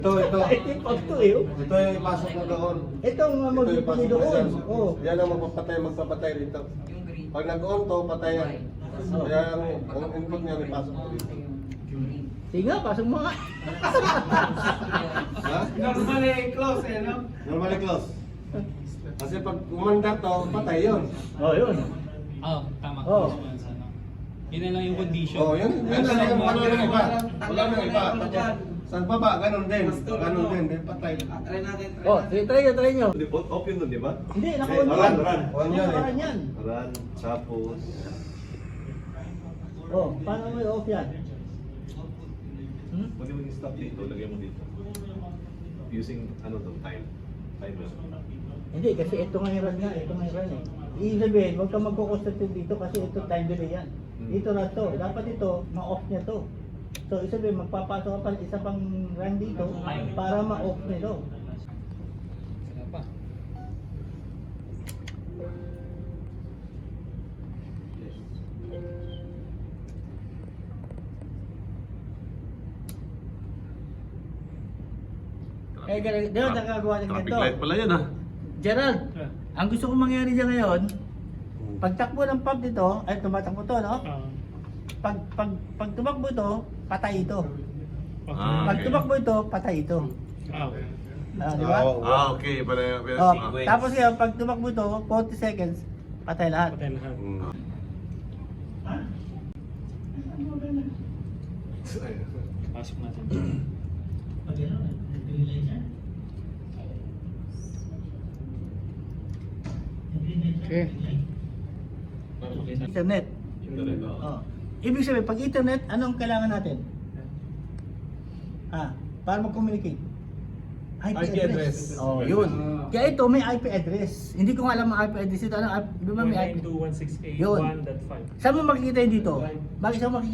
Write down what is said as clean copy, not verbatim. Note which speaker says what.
Speaker 1: Ito.
Speaker 2: Ito yung pagto eh. Oh.
Speaker 1: Ito yung ipasok mo doon.
Speaker 2: Itong
Speaker 1: Ito yung
Speaker 2: magpipili
Speaker 1: ipasok mo
Speaker 2: doon.
Speaker 1: dyan.
Speaker 2: Oh.
Speaker 1: Yan ang magpapatay rito. Pag nag-on to, patay yan. Kaya ang input niya ipasok mo dito.
Speaker 2: Sige nga, pasok mo nga.
Speaker 1: Ha?
Speaker 3: Normally close eh, no?
Speaker 1: Normally close. Kasi pag umanda to, patay yun.
Speaker 2: Oh, yun.
Speaker 4: Oh, tama.
Speaker 2: Oh.
Speaker 4: Yun na lang yung condition.
Speaker 1: Oh, yun na lang yung ano yung iba. Wala nang iba. Saan pa ba? Ganon din. Ganon din. Then patay.
Speaker 3: Try natin.
Speaker 2: Oh, sige, try nyo.
Speaker 5: Off yun nun, di ba?
Speaker 2: Hindi, naka-on
Speaker 5: Run,
Speaker 2: yan.
Speaker 5: run.
Speaker 1: On yan eh.
Speaker 2: Naka-on yan.
Speaker 5: Run, tapos...
Speaker 2: Oh, paano mo i-off yan?
Speaker 5: Pwede mo i-stop dito, lagay mo dito. Using, ano to, time. Timer.
Speaker 2: Hindi, kasi ito nga yung run nga. Ito nga yung run eh. Ibig sabihin, huwag kang magkukonsentrate dito kasi ito time delay yan. Ito na to. Dapat ito, ma-off niya to. So, ibig sabihin, magpapasok ka pa isa pang run dito para ma-off niya to.
Speaker 4: Saka pa.
Speaker 2: Eh, Gerald, nakagawa ng
Speaker 5: Traffic
Speaker 2: ganito.
Speaker 5: light pala yan ah.
Speaker 2: Gerald, ang gusto kong mangyari dyan ngayon, pagtakbo ng pump dito, ay tumatakbo to, no? Pag tumakbo ito, patay ito. Pag tumakbo ito, patay ito. Di ba?
Speaker 5: Okay. Pala,
Speaker 2: Oh, tapos yan, pag tumakbo ito, 40 seconds, patay lahat.
Speaker 4: Pasok natin.
Speaker 2: Okay. Internet. Oh. Ibig sabihin, pag internet, anong kailangan natin? Para mag-communicate. IP address. Oh, yun. Kaya ito, may IP address. Hindi ko nga alam ang IP address ito. Ano, di ba may IP?
Speaker 4: 192.168.1.5.
Speaker 2: Saan mo makikita yun dito? Saan mo makikita?